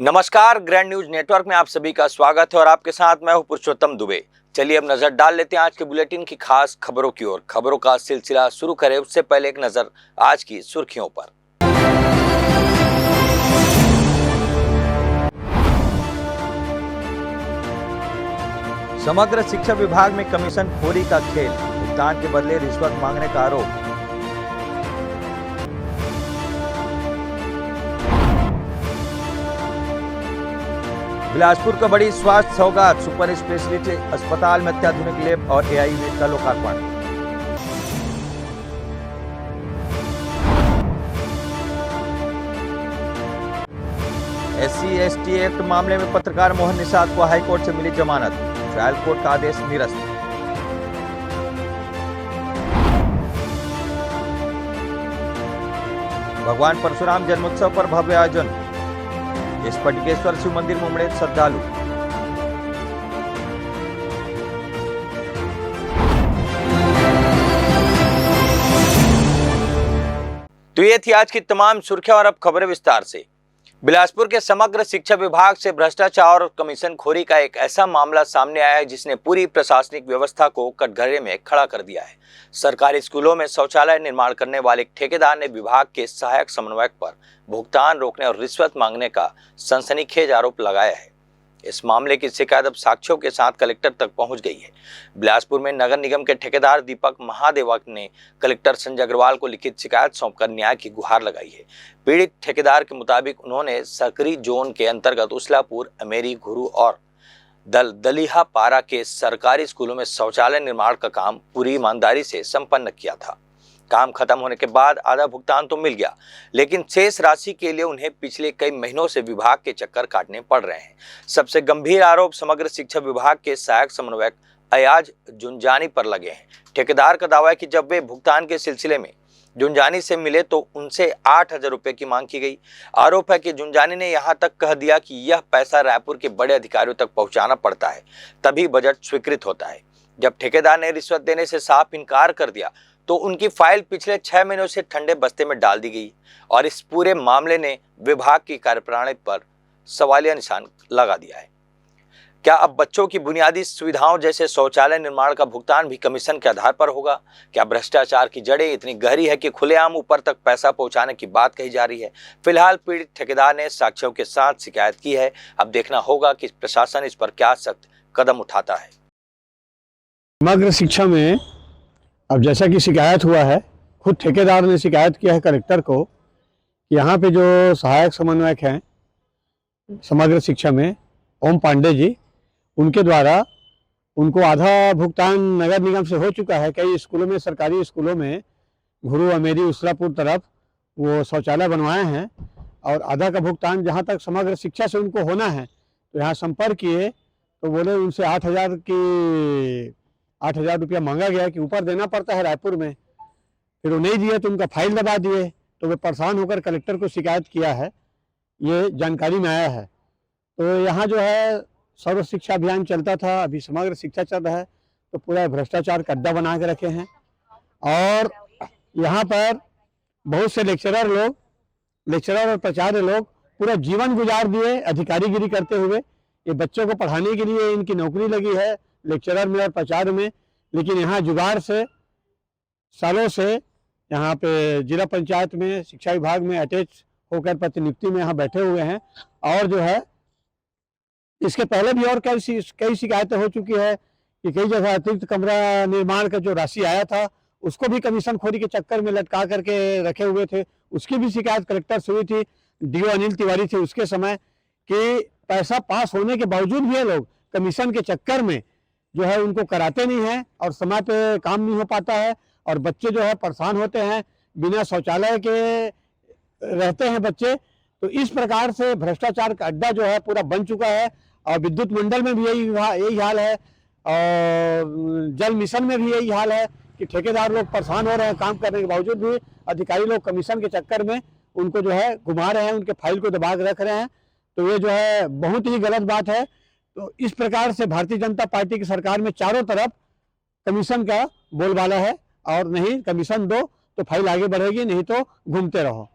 नमस्कार, grand news network में आप सभी का स्वागत है और आपके साथ मैं हूं पुरुषोत्तम दुबे। चलिए अब नजर डाल लेते हैं आज के बुलेटिन की खास खबरों की ओर। खबरों का सिलसिला शुरू करें उससे पहले एक नजर आज की सुर्खियों पर। समग्र शिक्षा विभाग में कमीशन खोरी का खेल, भुगतान के बदले रिश्वत मांगने का आरोप। बिलासपुर का बड़ी स्वास्थ्य सौगात, सुपर स्पेशलिटी अस्पताल में अत्याधुनिक लैब और एआई वेट का लोकार्पण। SC/ST एक्ट मामले में पत्रकार मोहन निषाद को हाईकोर्ट से मिली जमानत, ट्रायल कोर्ट का आदेश निरस्त। भगवान परशुराम जन्मोत्सव पर भव्य आयोजन, स्फटिकेश्वर शिव मंदिर में उमड़े श्रद्धालु। तो ये थी आज की तमाम सुर्खियां और अब खबरें विस्तार से। बिलासपुर के समग्र शिक्षा विभाग से भ्रष्टाचार और कमीशन खोरी का एक ऐसा मामला सामने आया है जिसने पूरी प्रशासनिक व्यवस्था को कटघरे में खड़ा कर दिया है। सरकारी स्कूलों में शौचालय निर्माण करने वाले एक ठेकेदार ने विभाग के सहायक समन्वयक पर भुगतान रोकने और रिश्वत मांगने का सनसनीखेज आरोप लगाया है। इस मामले की शिकायत अब साक्ष्यों के साथ कलेक्टर तक पहुंच गई है। बिलासपुर में नगर निगम के ठेकेदार दीपक महादेवक ने कलेक्टर संजय अग्रवाल को लिखित शिकायत सौंपकर न्याय की गुहार लगाई है। पीड़ित ठेकेदार के मुताबिक उन्होंने सकरी जोन के अंतर्गत उसलापुर, अमेरी, घुरू और दलिहा पारा के सरकारी स्कूलों में शौचालय निर्माण का काम पूरी ईमानदारी से संपन्न किया था। काम खत्म होने के बाद आधा भुगतान तो मिल गया, लेकिन शेष राशि के लिए उन्हें पिछले कई महीनों से विभाग के चक्कर काटने पड़ रहे हैं। सबसे गंभीर आरोप समग्र शिक्षा विभाग के सहायक समन्वयक अयाज जुंजानी पर लगे हैं। ठेकेदार का दावा है कि जब वे भुगतान के सिलसिले में जुंजानी से मिले तो उनसे 8,000 रुपए की मांग की गई। आरोप है कि जुंजानी ने यहां तक कह दिया कि यह पैसा रायपुर के बड़े अधिकारियों तक पहुंचाना पड़ता है, तभी बजट स्वीकृत होता है। जब ठेकेदार ने रिश्वत देने से साफ इनकार कर दिया तो उनकी फाइल पिछले 6 महीनों से ठंडे बस्ते में डाल दी गई और इस पूरे मामले ने विभाग की कार्यप्रणाली पर सवालिया निशान लगा दिया है। क्या अब बच्चों की बुनियादी सुविधाओं जैसे शौचालय निर्माण का भुगतान भी कमीशन के आधार पर होगा? क्या भ्रष्टाचार की जड़ें इतनी गहरी है कि खुलेआम ऊपर तक पैसा पहुंचाने की बात कही जा रही है? फिलहाल पीड़ित ठेकेदार ने साक्ष्यों के साथ शिकायत की है। अब देखना होगा कि प्रशासन इस पर क्या सख्त कदम उठाता है। समग्र शिक्षा में अब जैसा कि शिकायत हुआ है, खुद ठेकेदार ने शिकायत किया है कलेक्टर को कि यहाँ पे जो सहायक समन्वयक हैं समग्र शिक्षा में ओम पांडे जी, उनके द्वारा उनको आधा भुगतान नगर निगम से हो चुका है। कई स्कूलों में, सरकारी स्कूलों में घुरू, अमेरी, उसलापुर तरफ वो शौचालय बनवाए हैं और आधा का भुगतान जहाँ तक समग्र शिक्षा से उनको होना है तो यहाँ संपर्क किए तो बोले उनसे 8,000 रुपया मांगा गया कि ऊपर देना पड़ता है रायपुर में। फिर वो नहीं दिए तो उनका फाइल दबा दिए, तो वे परेशान होकर कलेक्टर को शिकायत किया है, ये जानकारी में आया है। तो यहाँ जो है सर्व शिक्षा अभियान चलता था, अभी समग्र शिक्षा चल रहा है, तो पूरा भ्रष्टाचार का अड्डा बना के रखे हैं। और यहाँ पर बहुत से लेक्चरर और प्राचार्य लोग पूरा जीवन गुजार दिए अधिकारीगिरी करते हुए। ये बच्चों को पढ़ाने के लिए इनकी नौकरी लगी है लेक्चरर में और प्राचार्य में, लेकिन यहाँ जुगाड़ से सालों से यहाँ पे जिला पंचायत में, शिक्षा विभाग में अटैच होकर प्रतिनियुक्ति में यहाँ बैठे हुए हैं। और जो है इसके पहले भी और कई शिकायतें हो चुकी है कि कई जगह अतिरिक्त कमरा निर्माण का जो राशि आया था उसको भी कमीशन खोरी के चक्कर में लटका करके रखे हुए थे। उसकी भी शिकायत कलेक्टर से हुई थी, DO अनिल तिवारी थे उसके समय, कि पैसा पास होने के बावजूद भी ये लोग कमीशन के चक्कर में जो है उनको कराते नहीं हैं और समय पे काम नहीं हो पाता है और बच्चे जो है परेशान होते हैं, बिना शौचालय के रहते हैं बच्चे। तो इस प्रकार से भ्रष्टाचार का अड्डा जो है पूरा बन चुका है। और विद्युत मंडल में भी यही हाल है और जल मिशन में भी यही हाल है कि ठेकेदार लोग परेशान हो रहे हैं, काम करने के बावजूद भी अधिकारी लोग कमीशन के चक्कर में उनको जो है घुमा रहे हैं, उनके फाइल को दबा के रख रहे हैं। तो ये जो है बहुत ही गलत बात है। तो इस प्रकार से भारतीय जनता पार्टी की सरकार में चारों तरफ कमीशन का बोलबाला है और नहीं कमीशन दो तो फाइल आगे बढ़ेगी, नहीं तो घूमते रहो।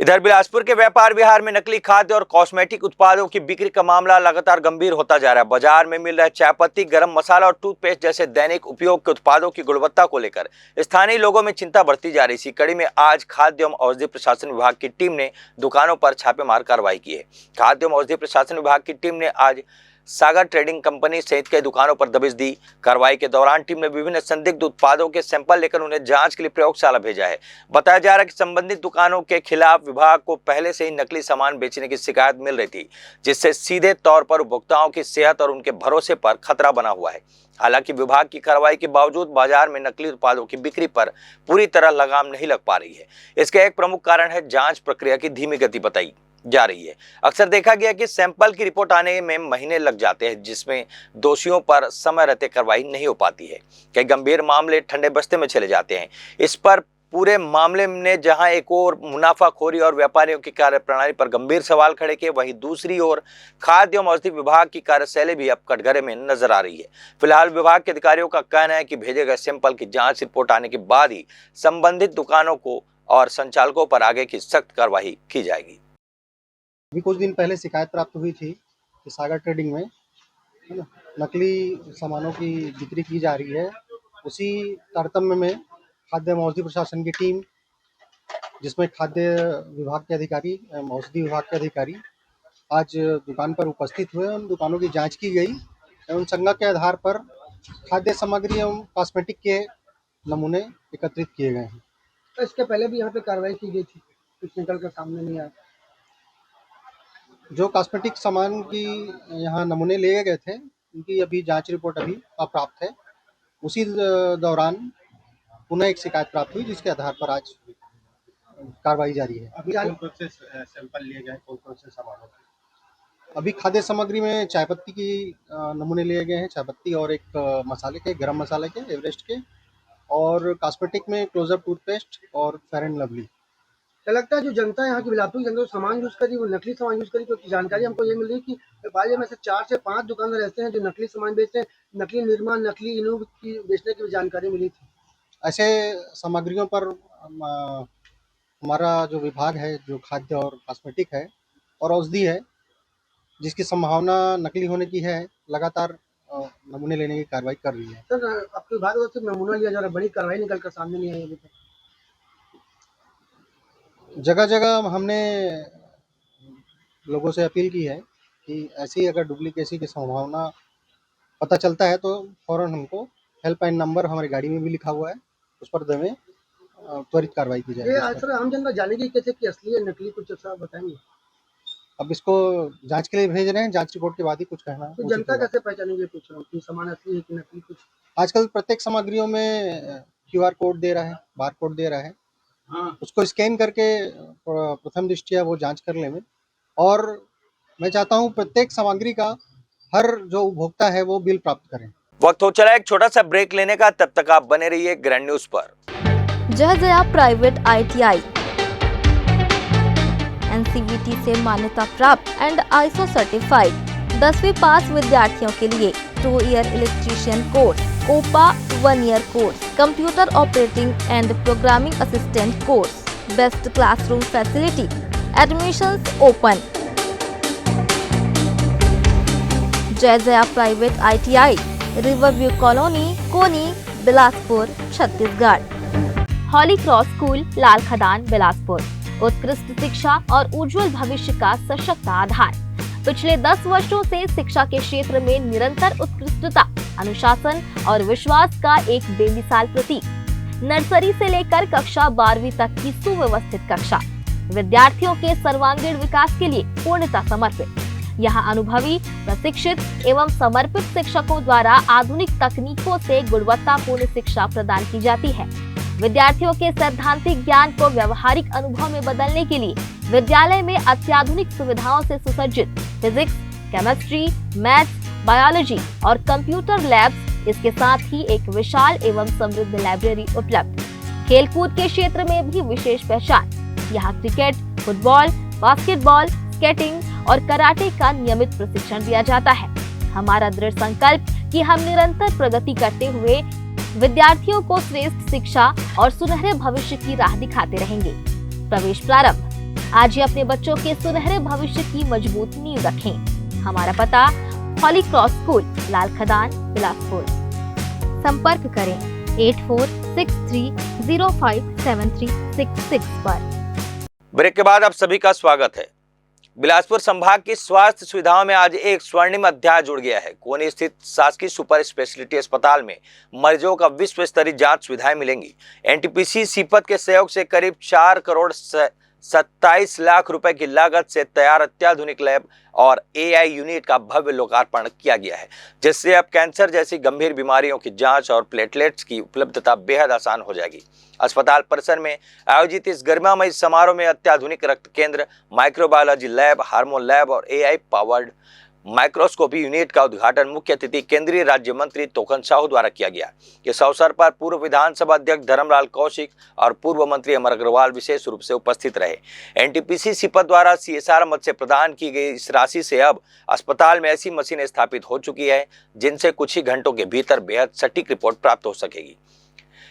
इधर बिलासपुर के व्यापार विहार में नकली खाद्य और कॉस्मेटिक उत्पादों की बिक्री का मामला लगातार गंभीर होता जा रहा है। बाजार में मिल रहे चाय पत्ती, गरम मसाला और टूथपेस्ट जैसे दैनिक उपयोग के उत्पादों की गुणवत्ता को लेकर स्थानीय लोगों में चिंता बढ़ती जा रही। इसी कड़ी में आज खाद्य एवं औषधि प्रशासन विभाग की टीम ने दुकानों पर छापेमार कार्रवाई की है। खाद्य एवं औषधि प्रशासन विभाग की टीम ने आज सागर ट्रेडिंग कंपनी सहित कई दुकानों पर दबिश दी। कार्रवाई के दौरान टीम ने विभिन्न संदिग्ध उत्पादों के सैंपल लेकर उन्हें जांच के लिए प्रयोगशाला भेजा है। बताया जा रहा है कि संबंधित दुकानों के खिलाफ विभाग को पहले से ही नकली सामान बेचने की शिकायत मिल रही थी, जिससे सीधे तौर पर उपभोक्ताओं की सेहत और उनके भरोसे पर खतरा बना हुआ है। हालांकि विभाग की कार्रवाई के बावजूद बाजार में नकली उत्पादों की बिक्री पर पूरी तरह लगाम नहीं लग पा रही है। इसका एक प्रमुख कारण है जांच प्रक्रिया की धीमी गति बताई जा रही है। अक्सर देखा गया कि सैंपल की रिपोर्ट आने में महीने लग जाते हैं, जिसमें दोषियों पर समय रहते कार्रवाई नहीं हो पाती है। कई गंभीर मामले ठंडे बस्ते में चले जाते हैं। इस पर पूरे मामले ने जहां एक और मुनाफाखोरी और व्यापारियों की कार्यप्रणाली पर गंभीर सवाल खड़े किए, वहीं दूसरी ओर खाद्य एवं औषधि विभाग की कार्यशैली भी अब कटघरे में नजर आ रही है। फिलहाल विभाग के अधिकारियों का कहना है कि भेजे गए सैंपल की जांच रिपोर्ट आने के बाद ही संबंधित दुकानों को और संचालकों पर आगे की सख्त कार्रवाई की जाएगी। अभी कुछ दिन पहले शिकायत प्राप्त हुई थी कि सागर ट्रेडिंग में है ना नकली सामानों की बिक्री की जा रही है। उसी तारतम्य में खाद्य एवं औषधि प्रशासन की टीम, जिसमें खाद्य विभाग के अधिकारी एवं औषधि विभाग के अधिकारी आज दुकान पर उपस्थित हुए। उन दुकानों की जांच की गई एवं शंका के आधार पर खाद्य सामग्री एवं कॉस्मेटिक के नमूने एकत्रित किए गए हैं। तो इसके पहले भी यहाँ पे कार्रवाई की गई थी, कुछ निकल कर सामने नहीं आया। जो कॉस्मेटिक सामान की यहाँ नमूने लिए गए थे, उनकी अभी जांच रिपोर्ट अभी अप्राप्त है। उसी दौरान पुनः एक शिकायत प्राप्त हुई, जिसके आधार पर आज कार्रवाई जारी है। अभी कौन से सैंपल लिए गए, कौन से सामानों के? अभी खाद्य सामग्री में चाय पत्ती की नमूने लिए गए हैं, चाय पत्ती और एक मसाले के, गरम मसाले के, एवरेस्ट के, और कॉस्मेटिक में क्लोजअप टूथपेस्ट और फेयर एंड लवली। क्या लगता है जो जनता यहाँ की बिलासपुर की जनता सामान यूज करी, वो नकली सामान यूज करी? क्योंकि जानकारी हमको ये मिल रही है कि बाजार में से 4 से 5 दुकानदार ऐसे हैं जो नकली सामान बेचते हैं। नकली निरमा, नकली इनो की बेचने की भी जानकारी मिली थी। ऐसे सामग्रियों पर हमारा जो विभाग है, जो खाद्य और कॉस्मेटिक है और औषधि है, जिसकी संभावना नकली होने की है, लगातार नमूने लेने की कार्रवाई कर रही है। सर, आपके विभाग को सिर्फ नमूना लिया जा रहा है, बड़ी कार्रवाई निकल कर सामने नहीं आई अभी तक। जगह जगह हमने लोगों से अपील की है कि ऐसी अगर डुप्लीकेसी की संभावना पता चलता है तो फौरन हमको हेल्पलाइन नंबर हमारी गाड़ी में भी लिखा हुआ है, उस पर देवें, त्वरित कार्रवाई की ये जाएगी। सर आम जनता जानेगी कैसे कि असली है नकली, कुछ ऐसा बताएंगे? अब इसको जांच के लिए भेज रहे हैं, जांच रिपोर्ट के बाद ही कुछ कहना तो उचित जनता होगा। कैसे पहचानेगी, पूछ रहा हूँ कि सामान असली है कि नकली? कुछ आजकल प्रत्येक सामग्रियों में QR कोड दे रहा है, बार कोड दे रहा है, उसको स्कैन करके प्रथम दृष्टया वो जांच कर लें। और मैं चाहता हूँ प्रत्येक सामग्री का हर जो उपभोक्ता है वो बिल प्राप्त करें। वक्त हो चला एक छोटा सा ब्रेक लेने का, तब तक आप बने रहिए ग्रैंड न्यूज पर। जय जया प्राइवेट ITI NCVT से मान्यता प्राप्त एंड ISO सर्टिफाइड 10वीं पास विद्यार्थियों के लिए 2 year electrician course, OPA 1 year course, computer operating and programming assistant course, best classroom facility, admissions open. Jai Jaya private ITI, Riverview Colony, Koni, Bilaspur, Chhattisgarh. Holy Cross School, Lal Khadan, Bilaspur. उत्कृष्ट शिक्षा और उज्जवल भविष्य का सशक्त आधार। पिछले 10 वर्षों से शिक्षा के क्षेत्र में निरंतर उत्कृष्टता, अनुशासन और विश्वास का एक बेमिसाल प्रतीक। नर्सरी से लेकर कक्षा 12वीं तक की सुव्यवस्थित कक्षा, विद्यार्थियों के सर्वांगीण विकास के लिए पूर्णतः समर्पित। यहाँ अनुभवी, प्रशिक्षित एवं समर्पित शिक्षकों द्वारा आधुनिक तकनीकों से गुणवत्तापूर्ण शिक्षा प्रदान की जाती है। विद्यार्थियों के सैद्धांतिक ज्ञान को व्यवहारिक अनुभव में बदलने के लिए विद्यालय में अत्याधुनिक सुविधाओं से सुसज्जित फिजिक्स, केमिस्ट्री, मैथ्स, बायोलॉजी और कंप्यूटर लैब्स, इसके साथ ही एक विशाल एवं समृद्ध लाइब्रेरी उपलब्ध। खेलकूद के क्षेत्र में भी विशेष पहचान। यहाँ क्रिकेट, फुटबॉल, बास्केटबॉल, स्केटिंग और कराटे का नियमित प्रशिक्षण दिया जाता है। हमारा दृढ़ संकल्प कि हम निरंतर प्रगति करते हुए विद्यार्थियों को श्रेष्ठ शिक्षा और सुनहरे भविष्य की राह दिखाते रहेंगे। प्रवेश प्रारंभ आज ही अपने बच्चों के सुनहरे भविष्य की मजबूत नींव रखें। हमारा पता हॉली क्रॉस स्कूल, लाल खदान, बिलासपुर। संपर्क करें 8463057366 पर। ब्रेक के बाद आप सभी का स्वागत है। बिलासपुर संभाग की स्वास्थ्य सुविधाओं में आज एक स्वर्णिम अध्याय जुड़ गया है। कोनी स्थित शासकीय सुपर स्पेशलिटी अस्पताल में मरीजों का विश्व स्तरीय जांच सुविधाएं मिलेंगी। एनटीपीसी सीपत के सहयोग से करीब 4 करोड़ 27 लाख रुपए की लागत से तैयार अत्याधुनिक लैब और एआई यूनिट का भव्य लोकार्पण किया गया है, जिससे अब कैंसर जैसी गंभीर बीमारियों की जांच और प्लेटलेट्स की उपलब्धता बेहद आसान हो जाएगी। अस्पताल परिसर में आयोजित इस गरिमामय समारोह में अत्याधुनिक रक्त केंद्र, माइक्रोबायोलॉजी लैब, हार्मोन लैब और एआई पावर्ड माइक्रोस्कोपी यूनिट का उद्घाटन मुख्य अतिथि केंद्रीय राज्य मंत्री तोकन साहू द्वारा किया गया। इस अवसर पर पूर्व विधानसभा अध्यक्ष धर्मलाल कौशिक और पूर्व मंत्री अमर अग्रवाल विशेष रूप से उपस्थित रहे। एनटीपीसी सीपत द्वारा सीएसआर मद से प्रदान की गई इस राशि से अब अस्पताल में ऐसी मशीनें स्थापित हो चुकी है जिनसे कुछ ही घंटों के भीतर बेहद सटीक रिपोर्ट प्राप्त हो सकेगी।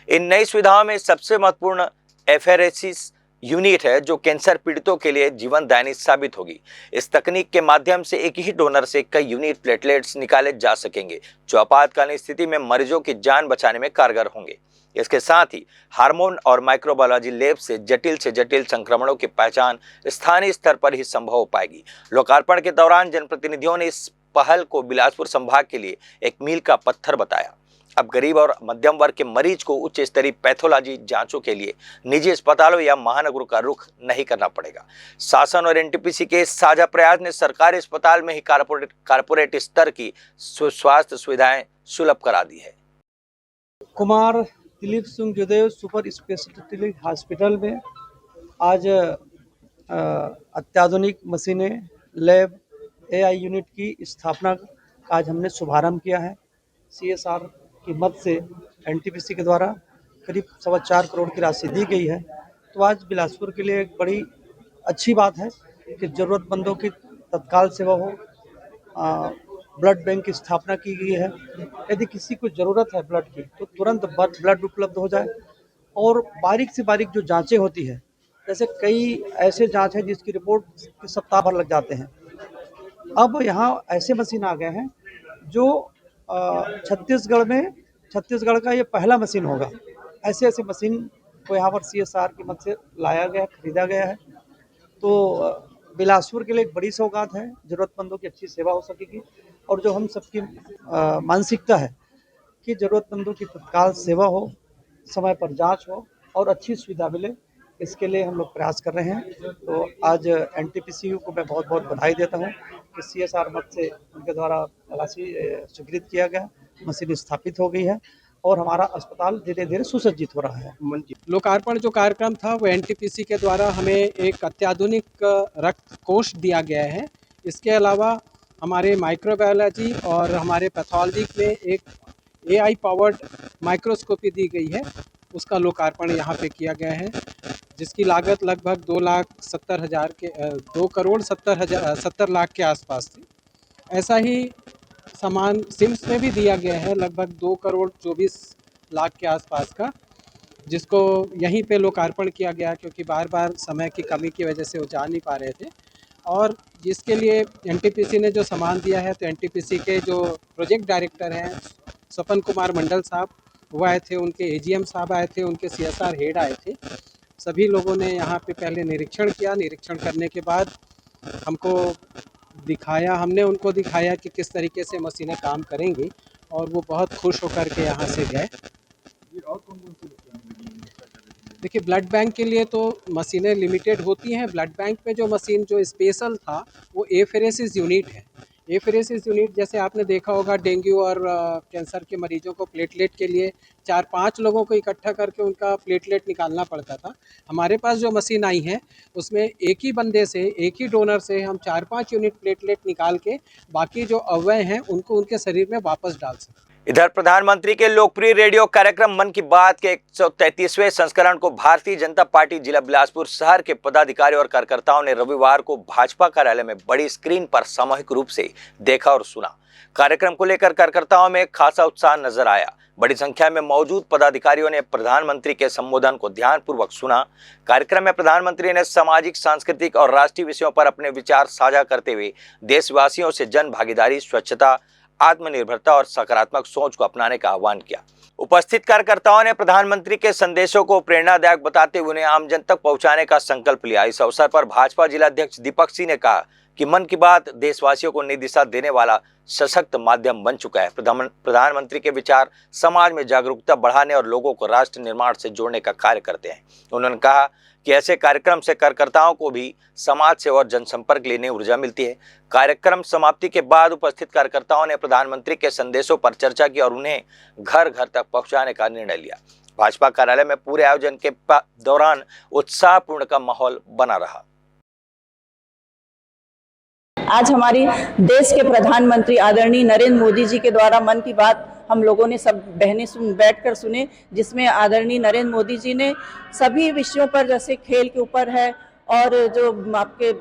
इन नई सुविधाओं में सबसे महत्वपूर्ण एफेरेसिस यूनिट है, जो कैंसर पीड़ितों के लिए जीवनदायिनी साबित होगी। इस तकनीक के माध्यम से एक ही डोनर से कई यूनिट प्लेटलेट्स निकाले जा सकेंगे, जो आपातकालीन स्थिति में मरीजों की जान बचाने में कारगर होंगे। इसके साथ ही हार्मोन और माइक्रोबायोलॉजी लैब से जटिल संक्रमणों की पहचान स्थानीय स्तर पर ही संभव हो पाएगी। लोकार्पण के दौरान जनप्रतिनिधियों ने इस पहल को बिलासपुर संभाग के लिए एक मील का पत्थर बताया। अब गरीब और मध्यम वर्ग के मरीज को उच्च स्तरीय पैथोलॉजी जांचों के लिए निजी अस्पतालों या महानगरों का रुख नहीं करना पड़ेगा। शासन और एनटीपीसी के साझा प्रयास ने सरकारी अस्पताल में ही कारपोरेट स्तर की स्वास्थ्य सुविधाएं सुलभ करा दी है। Kumar Dilip Singh Judev super speciality hospital में आज अत्याधुनिक मशीनें, लैब, एआई यूनिट की स्थापना का आज हमने शुभारंभ किया है। सीएसआर की मद से एनटीपीसी के द्वारा करीब 4.25 करोड़ की राशि दी गई है। तो आज बिलासपुर के लिए एक बड़ी अच्छी बात है कि ज़रूरतमंदों की तत्काल सेवा हो। ब्लड बैंक की स्थापना की गई है। यदि किसी को ज़रूरत है ब्लड की तो तुरंत ब्लड उपलब्ध हो जाए। और बारीक से बारीक जो जांचें होती है, जैसे कई ऐसे जांच हैं जिसकी रिपोर्ट सप्ताह भर लग जाते हैं, अब यहाँ ऐसे मशीन आ गए हैं जो छत्तीसगढ़ का ये पहला मशीन होगा। ऐसे मशीन को यहाँ पर सीएसआर की मदद से लाया गया, खरीदा गया है। तो बिलासपुर के लिए एक बड़ी सौगात है। ज़रूरतमंदों की अच्छी सेवा हो सकेगी और जो हम सबकी मानसिकता है कि ज़रूरतमंदों की तत्काल सेवा हो, समय पर जांच हो और अच्छी सुविधा मिले, इसके लिए हम लोग प्रयास कर रहे हैं। तो आज एनटीपीसी को मैं बहुत बहुत बधाई देता हूँ कि सीएसआर मद से उनके द्वारा राशि स्वीकृत किया गया, मशीन स्थापित हो गई है और हमारा अस्पताल धीरे धीरे सुसज्जित हो रहा है। लोकार्पण जो कार्यक्रम था वो एनटीपीसी के द्वारा हमें एक अत्याधुनिक रक्त कोष दिया गया है। इसके अलावा हमारे माइक्रोबायोलॉजी और हमारे पैथोलॉजी में एक एआई पावर्ड माइक्रोस्कोपी दी गई है, उसका लोकार्पण यहाँ पे किया गया है, जिसकी लागत लगभग 2 करोड़ 70 लाख के आसपास थी। ऐसा ही सामान सिम्स में भी दिया गया है, लगभग 2 करोड़ 24 लाख के आसपास का, जिसको यहीं पे लोकार्पण किया गया क्योंकि बार बार समय की कमी की वजह से वो जा नहीं पा रहे थे। और जिसके लिए एनटीपीसी ने जो सामान दिया है, तो एनटीपीसी के जो प्रोजेक्ट डायरेक्टर हैं स्वपन कुमार मंडल साहब, वो आए थे, उनके एजीएम साहब आए थे, उनके सीएसआर हेड आए थे। सभी लोगों ने यहाँ पे पहले निरीक्षण किया। निरीक्षण करने के बाद हमने उनको दिखाया कि किस तरीके से मशीनें काम करेंगी और वो बहुत खुश होकर के यहाँ से गए। देखिए, ब्लड बैंक के लिए तो मशीनें लिमिटेड होती हैं। ब्लड बैंक में जो मशीन जो स्पेशल था वो एफेरेसिस यूनिट है। एफेरेसिस यूनिट जैसे आपने देखा होगा, डेंगू और कैंसर के मरीजों को प्लेटलेट के लिए 4-5 लोगों को इकट्ठा करके उनका प्लेटलेट निकालना पड़ता था। हमारे पास जो मशीन आई है उसमें एक ही बंदे से, एक ही डोनर से हम 4-5 यूनिट प्लेटलेट निकाल के बाकी जो अवयव हैं उनको उनके शरीर में वापस डाल सकते हैं। इधर प्रधानमंत्री के लोकप्रिय रेडियो कार्यक्रम मन की बात के 133वें संस्करण को भारतीय जनता पार्टी जिला बिलासपुर शहर के पदाधिकारी और कार्यकर्ताओं ने रविवार को भाजपा कार्यालय में बड़ी स्क्रीन पर सामूहिक रूप से देखा और सुना। कार्यक्रम को लेकर कार्यकर्ताओं में खासा उत्साह नजर आया। बड़ी संख्या में मौजूद पदाधिकारियों ने प्रधानमंत्री के संबोधन को ध्यानपूर्वक सुना। कार्यक्रम में प्रधानमंत्री ने सामाजिक, सांस्कृतिक और राष्ट्रीय विषयों पर अपने विचार साझा करते हुए देशवासियों से जन भागीदारी, स्वच्छता, आत्मनिर्भरता और सकारात्मक सोच को अपनाने का आह्वान किया। उपस्थित कार्यकर्ताओं ने प्रधानमंत्री के संदेशों को प्रेरणादायक बताते हुए उन्हें आम जन तक पहुंचाने का संकल्प लिया। इस अवसर पर भाजपा जिलाध्यक्ष दीपक सिंह ने कहा कि मन की बात देशवासियों को नई दिशा देने वाला सशक्त माध्यम बन चुका है। प्रधानमंत्री के विचार समाज में जागरूकता बढ़ाने और लोगों को राष्ट्र निर्माण से जोड़ने का कार्य करते हैं। उन्होंने कहा कि ऐसे कार्यक्रम से कार्यकर्ताओं को भी समाज से और जनसंपर्क लेने ऊर्जा मिलती है। कार्यक्रम समाप्ति के बाद उपस्थित कार्यकर्ताओं ने प्रधानमंत्री के संदेशों पर चर्चा की और उन्हें घर घर तक पहुंचाने का निर्णय लिया। भाजपा कार्यालय में पूरे आयोजन के दौरान उत्साहपूर्ण का माहौल बना रहा। आज हमारी देश के प्रधानमंत्री आदरणीय नरेंद्र मोदी जी के द्वारा मन की बात हम लोगों ने सब बहनें बैठकर सुने, जिसमें आदरणीय नरेंद्र मोदी जी ने सभी विषयों पर, जैसे खेल के ऊपर है और जो आपके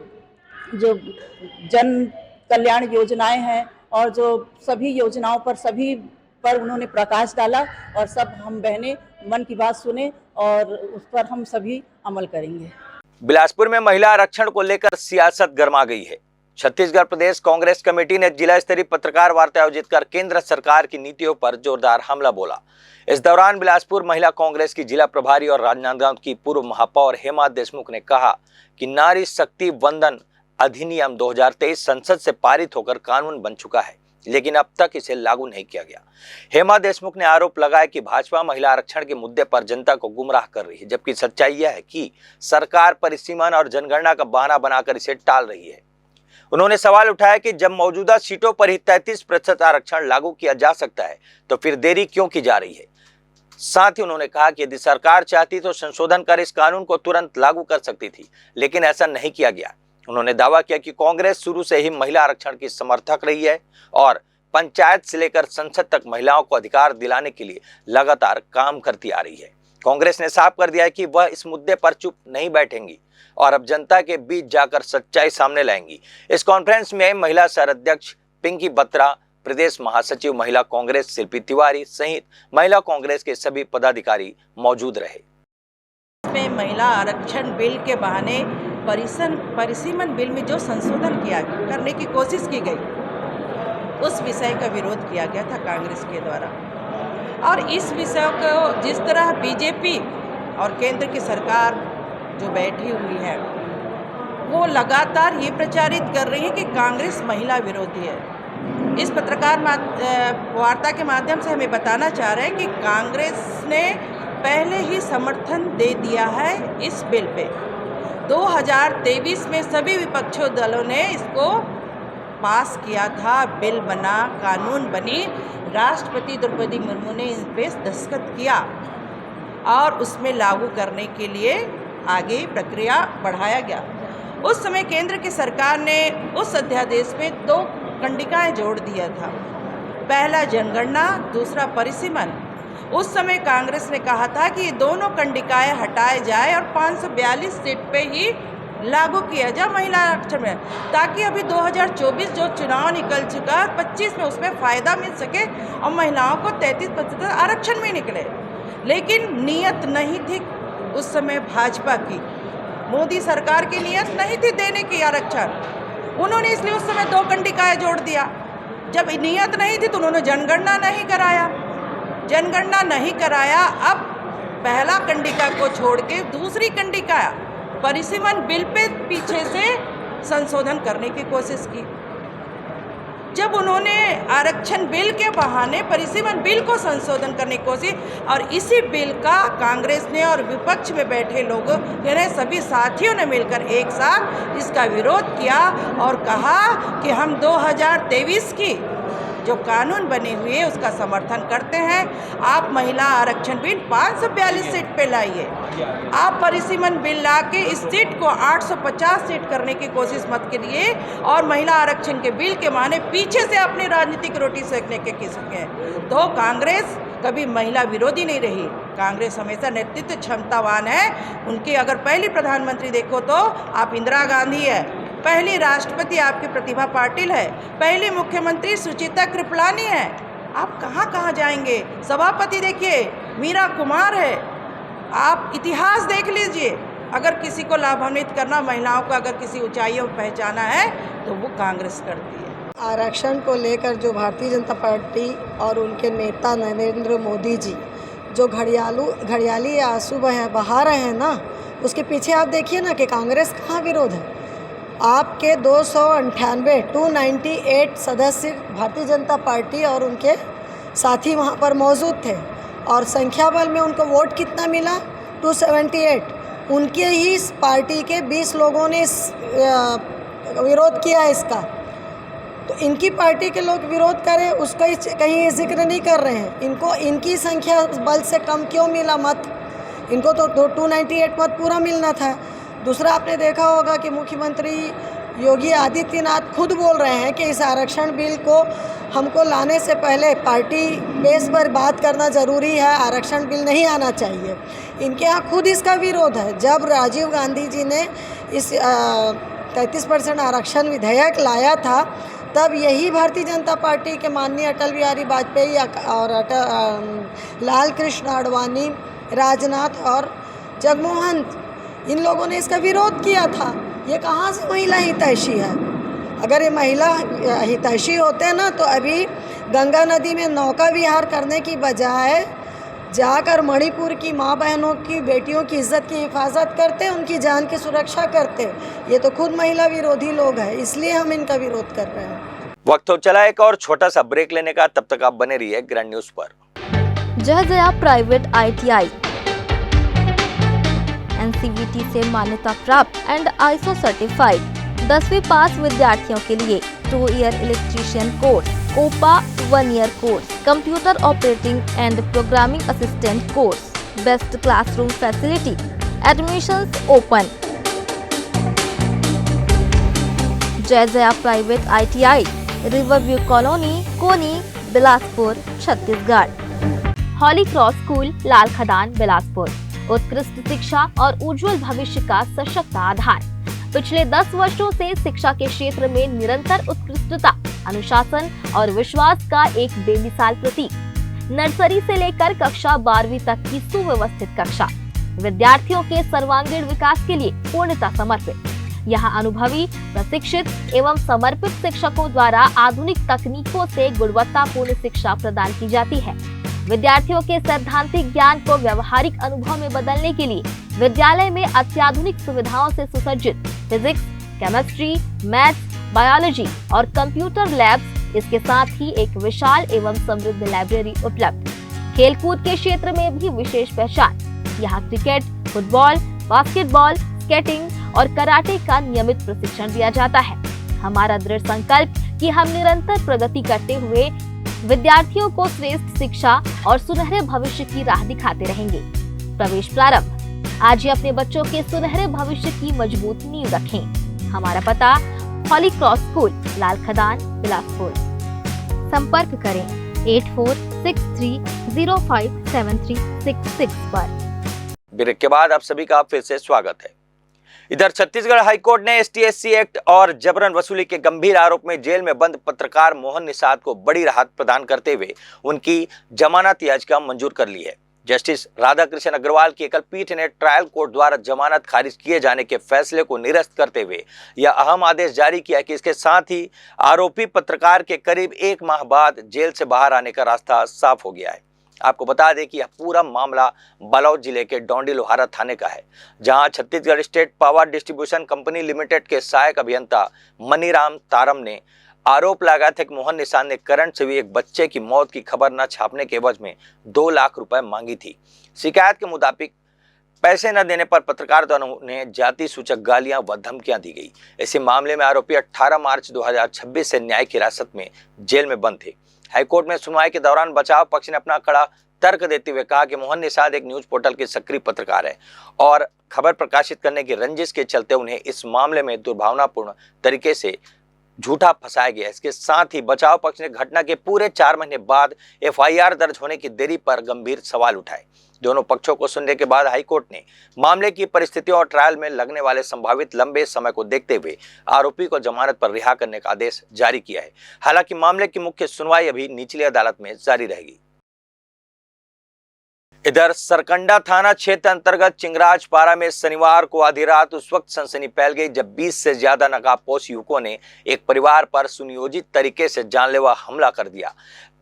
जो जन कल्याण योजनाएं हैं और जो सभी योजनाओं पर, सभी पर उन्होंने प्रकाश डाला और सब हम बहनें मन की बात सुने और उस पर हम सभी अमल करेंगे। बिलासपुर में महिला आरक्षण को लेकर सियासत गर्मा गई है। छत्तीसगढ़ प्रदेश कांग्रेस कमेटी ने जिला स्तरीय पत्रकार वार्ता आयोजित कर केंद्र सरकार की नीतियों पर जोरदार हमला बोला। इस दौरान बिलासपुर महिला कांग्रेस की जिला प्रभारी और राजनांदगांव की पूर्व महापौर हेमा देशमुख ने कहा कि नारी शक्ति वंदन अधिनियम 2023 संसद से पारित होकर कानून बन चुका है, लेकिन अब तक इसे लागू नहीं किया गया। हेमा देशमुख ने आरोप लगाया कि भाजपा महिला आरक्षण के मुद्दे पर जनता को गुमराह कर रही है, जबकि सच्चाई यह है कि सरकार परिसीमन और जनगणना का बहाना बनाकर इसे टाल रही है। उन्होंने सवाल उठाया कि जब मौजूदा सीटों पर ही 33% आरक्षण लागू किया जा सकता है तो फिर देरी क्यों की जा रही है। साथ ही उन्होंने कहा कि यदि सरकार चाहती तो संशोधन कर इस कानून को तुरंत लागू कर सकती थी, लेकिन ऐसा नहीं किया गया। उन्होंने दावा किया कि कांग्रेस शुरू से ही महिला आरक्षण की समर्थक रही है और पंचायत से लेकर संसद तक महिलाओं को अधिकार दिलाने के लिए लगातार काम करती आ रही है। कांग्रेस ने साफ कर दिया है कि वह इस मुद्दे पर चुप नहीं बैठेंगी और अब जनता के बीच जाकर सच्चाई सामने लाएंगी। इस कॉन्फ्रेंस में महिला शहर अध्यक्ष पिंकी बत्रा, प्रदेश महासचिव महिला कांग्रेस शिल्पी तिवारी सहित महिला कांग्रेस के सभी पदाधिकारी मौजूद रहे। इसमें महिला आरक्षण बिल के बहाने परिसीमन बिल में जो संशोधन करने की कोशिश की गई, उस विषय का विरोध किया गया था कांग्रेस के द्वारा। और इस विषय को जिस तरह बीजेपी और केंद्र की सरकार जो बैठी हुई है, वो लगातार ये प्रचारित कर रही है कि कांग्रेस महिला विरोधी है। इस पत्रकार वार्ता के माध्यम से हमें बताना चाह रहे हैं कि कांग्रेस ने पहले ही समर्थन दे दिया है इस बिल पे। 2023 में सभी विपक्षी दलों ने इसको पास किया था, बिल बना, कानून बनी, राष्ट्रपति द्रौपदी मुर्मू ने इन पे दस्तखत किया और उसमें लागू करने के लिए आगे प्रक्रिया बढ़ाया गया। उस समय केंद्र की सरकार ने उस अध्यादेश में 2 कंडिकाएं जोड़ दिया था, पहला जनगणना, दूसरा परिसीमन। उस समय कांग्रेस ने कहा था कि ये दोनों कंडिकाएं हटाए जाए और 542 सीट पे ही लागू किया जाए महिला आरक्षण में, ताकि अभी 2024 जो चुनाव निकल चुका है 25 में उसमें फ़ायदा मिल सके और महिलाओं को 33% आरक्षण में निकले। लेकिन नीयत नहीं थी उस समय भाजपा की, मोदी सरकार की नीयत नहीं थी देने की आरक्षण। उन्होंने इसलिए उस समय 2 कंडिकाएं जोड़ दिया। जब नीयत नहीं थी तो उन्होंने जनगणना नहीं कराया। अब पहला कंडिका को छोड़ के दूसरी कंडिका परिसीमन बिल पे पीछे से संशोधन करने की कोशिश की। जब उन्होंने आरक्षण बिल के बहाने परिसीमन बिल को संशोधन करने की कोशिश, और इसी बिल का कांग्रेस ने और विपक्ष में बैठे लोगों यानी सभी साथियों ने मिलकर एक साथ इसका विरोध किया और कहा कि हम 2023 की जो कानून बने हुए हैं उसका समर्थन करते हैं। आप महिला आरक्षण बिल 542 सीट पे लाइए, आप परिसीमन बिल ला के इस सीट को 850 सीट करने की कोशिश मत करिए और महिला आरक्षण के बिल के माने पीछे से अपनी राजनीतिक रोटी सेकने के किस्म है। तो कांग्रेस कभी महिला विरोधी नहीं रही, कांग्रेस हमेशा नेतृत्व क्षमतावान है। उनकी अगर पहली प्रधानमंत्री देखो तो आप इंदिरा गांधी है, पहली राष्ट्रपति आपकी प्रतिभा पाटिल है, पहली मुख्यमंत्री सुचिता कृपलानी है। आप कहाँ कहाँ जाएंगे? सभापति देखिए मीरा कुमार है। आप इतिहास देख लीजिए। अगर किसी को लाभान्वित करना, महिलाओं को अगर किसी ऊंचाइयों पर पहचाना है तो वो कांग्रेस करती है। आरक्षण को लेकर जो भारतीय जनता पार्टी और उनके नेता नरेंद्र मोदी जी जो घड़ियाली आंसू बहा रहे हैं ना, उसके पीछे आप देखिए ना कि कांग्रेस कहाँ विरोध है। आपके 298 सदस्य भारतीय जनता पार्टी और उनके साथी वहाँ पर मौजूद थे और संख्या बल में उनको वोट कितना मिला? 278। उनके ही पार्टी के 20 लोगों ने विरोध किया इसका। तो इनकी पार्टी के लोग विरोध करें उसका कहीं जिक्र नहीं कर रहे हैं। इनको इनकी संख्या बल से कम क्यों मिला मत? इनको तो 298 मत पूरा मिलना था। दूसरा आपने देखा होगा कि मुख्यमंत्री योगी आदित्यनाथ खुद बोल रहे हैं कि इस आरक्षण बिल को हमको लाने से पहले पार्टी बेस पर बात करना ज़रूरी है, आरक्षण बिल नहीं आना चाहिए। इनके यहाँ खुद इसका विरोध है। जब राजीव गांधी जी ने इस 33% आरक्षण विधेयक लाया था तब यही भारतीय जनता पार्टी के माननीय अटल बिहारी वाजपेयी और लाल कृष्ण आडवाणी, राजनाथ और जगमोहन, इन लोगों ने इसका विरोध किया था। ये कहाँ से महिला हितैषी है? अगर ये महिला हितैषी होते ना तो अभी गंगा नदी में नौका विहार करने की बजाय जाकर मणिपुर की माँ बहनों की, बेटियों की इज्जत की हिफाजत करते, उनकी जान की सुरक्षा करते। ये तो खुद महिला विरोधी लोग हैं, इसलिए हम इनका विरोध कर रहे हैं। वक्त हो चला एक और छोटा सा ब्रेक लेने का, तब तक आप बने रहिए ग्रैंड न्यूज पर। जय जया प्राइवेट ITI NCVT से मान्यता प्राप्त एंड ISO सर्टिफाइड 10वीं पास विद्यार्थियों के लिए 2 year electrician course, OPA 1 year course, computer operating and programming assistant course, best classroom facility, admissions open. Jai Jaya private ITI, Riverview Colony, Koni, Bilaspur, Chhattisgarh. Holy Cross School, Lal Khadan, Bilaspur. उत्कृष्ट शिक्षा और उज्जवल भविष्य का सशक्त आधार। पिछले 10 वर्षों से शिक्षा के क्षेत्र में निरंतर उत्कृष्टता, अनुशासन और विश्वास का एक बेमिसाल प्रतीक। नर्सरी से लेकर कक्षा 12वीं तक की सुव्यवस्थित कक्षा, विद्यार्थियों के सर्वांगीण विकास के लिए पूर्णतः समर्पित। यहाँ अनुभवी, प्रशिक्षित एवं समर्पित शिक्षकों द्वारा आधुनिक तकनीकों से गुणवत्तापूर्ण शिक्षा प्रदान की जाती है। विद्यार्थियों के सैद्धांतिक ज्ञान को व्यवहारिक अनुभव में बदलने के लिए विद्यालय में अत्याधुनिक सुविधाओं से सुसज्जित फिजिक्स, केमिस्ट्री, मैथ्स, बायोलॉजी और कंप्यूटर लैब्स, इसके साथ ही एक विशाल एवं समृद्ध लाइब्रेरी उपलब्ध। खेलकूद के क्षेत्र में भी विशेष पहचान। यहाँ क्रिकेट, फुटबॉल, बास्केटबॉल, स्केटिंग और कराटे का नियमित प्रशिक्षण दिया जाता है। हमारा दृढ़ संकल्प कि हम निरंतर प्रगति करते हुए विद्यार्थियों को श्रेष्ठ शिक्षा और सुनहरे भविष्य की राह दिखाते रहेंगे। प्रवेश प्रारंभ। आज ही अपने बच्चों के सुनहरे भविष्य की मजबूत नींव रखें। हमारा पता हॉली क्रॉस स्कूल, लाल खदान, बिलासपुर। संपर्क करें 8463057366 पर। ब्रेक के बाद आप सभी का फिर से स्वागत है। इधर छत्तीसगढ़ हाईकोर्ट ने ST/SC एक्ट और जबरन वसूली के गंभीर आरोप में जेल में बंद पत्रकार मोहन निषाद को बड़ी राहत प्रदान करते हुए उनकी जमानत याचिका मंजूर कर ली है। जस्टिस राधाकृष्ण अग्रवाल की एकल पीठ ने ट्रायल कोर्ट द्वारा जमानत खारिज किए जाने के फैसले को निरस्त करते हुए यह अहम आदेश जारी किया कि इसके साथ ही आरोपी पत्रकार के करीब 1 माह बाद जेल से बाहर आने का रास्ता साफ हो गया है। आपको बता दें कि यह पूरा मामला बालोद जिले के डोंडी लोहारा थाने का है, जहां Chhattisgarh state power distribution company limited के सहायक अभियंता मनीराम तारम ने आरोप लगाया था कि मोहन निषाद ने करंट से हुई एक बच्चे की मौत की खबर न छापने के एवज में 2 लाख रुपए मांगी थी। शिकायत के मुताबिक पैसे न देने पर पत्रकार द्वारा उन्हें जाति सूचक गालियां व धमकियां दी गई। इसी मामले में आरोपी 18 मार्च 2026 से न्यायिक हिरासत में जेल में बंद थे। हाईकोर्ट में सुनवाई के दौरान बचाव पक्ष ने अपना कड़ा तर्क देते हुए कहा कि मोहन निषाद एक न्यूज पोर्टल के सक्रिय पत्रकार है और खबर प्रकाशित करने की रंजिश के चलते उन्हें इस मामले में दुर्भावनापूर्ण तरीके से झूठा फंसाया गया। इसके साथ ही बचाव पक्ष ने घटना के पूरे 4 महीने बाद एफआईआर दर्ज होने की देरी पर गंभीर सवाल उठाए। दोनों पक्षों को सुनने के बाद हाईकोर्ट ने मामले की परिस्थितियों और ट्रायल में लगने वाले संभावित लंबे समय को देखते हुए आरोपी को जमानत पर रिहा करने का आदेश जारी किया है। हालांकि मामले की मुख्य सुनवाई अभी निचली अदालत में जारी रहेगी। इधर सरकंडा थाना क्षेत्र अंतर्गत चिंगराजपारा में शनिवार को आधी रात उस वक्त सनसनी फैल गई जब 20 से ज्यादा नकाबपोश युवकों ने एक परिवार पर सुनियोजित तरीके से जानलेवा हमला कर दिया।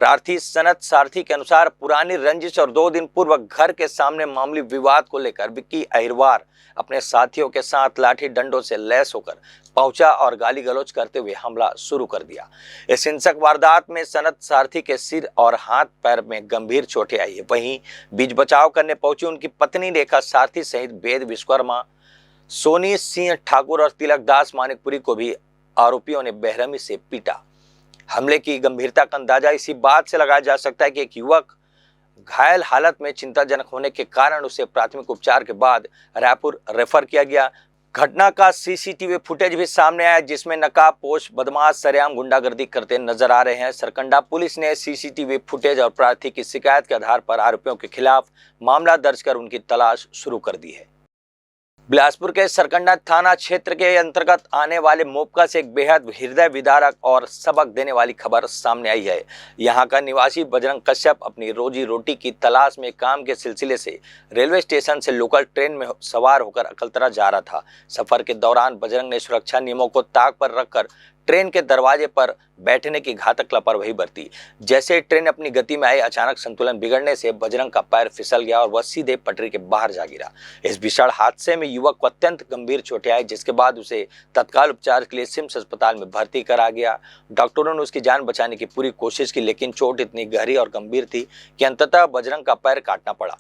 प्रार्थी सनत सारथी के अनुसार पुरानी रंजिश और 2 दिन पूर्व घर के सामने मामूली विवाद को लेकर विक्की अहिरवार अपने साथियों के साथ लाठी डंडों से लैस होकर पहुंचा और गाली गलौज करते हुए हमला शुरू कर दिया। इस हिंसक वारदात में सनत सारथी के सिर और हाथ पैर में गंभीर चोटें आई है। वहीं बीच बचाव करने पहुंची उनकी पत्नी रेखा सारथी सहित वेद विश्वकर्मा, सोनी सिंह ठाकुर और तिलक दास मानिकपुरी को भी आरोपियों ने बेरहमी से पीटा। हमले की गंभीरता का अंदाजा इसी बात से लगाया जा सकता है कि एक युवक घायल हालत में चिंताजनक होने के कारण उसे प्राथमिक उपचार के बाद रायपुर रेफर किया गया। घटना का सीसीटीवी फुटेज भी सामने आया जिसमें नकाबपोश बदमाश सरेआम गुंडागर्दी करते नजर आ रहे हैं। सरकंडा पुलिस ने सीसीटीवी फुटेज और प्रार्थी की शिकायत के आधार पर आरोपियों के खिलाफ मामला दर्ज कर उनकी तलाश शुरू कर दी है। बिलासपुर के सरकंडा थाना क्षेत्र के अंतर्गत आने वाले मोपका से एक बेहद हृदय विदारक और सबक देने वाली खबर सामने आई है। यहां का निवासी बजरंग कश्यप अपनी रोजी रोटी की तलाश में काम के सिलसिले से रेलवे स्टेशन से लोकल ट्रेन में सवार होकर अकलतरा जा रहा था। सफर के दौरान बजरंग ने सुरक्षा नियमों को ताक पर रखकर ट्रेन के दरवाजे पर बैठने की घातक लापरवाही बरती। जैसे ट्रेन अपनी गति में आई, अचानक संतुलन बिगड़ने से बजरंग का पैर फिसल गया और वह सीधे पटरी के बाहर जा गिरा। इस भीषण हादसे में युवक को अत्यंत गंभीर चोटें आई जिसके बाद उसे तत्काल उपचार के लिए सिम्स अस्पताल में भर्ती करा गया। डॉक्टरों ने उसकी जान बचाने की पूरी कोशिश की लेकिन चोट इतनी गहरी और गंभीर थी कि अंततः बजरंग का पैर काटना पड़ा।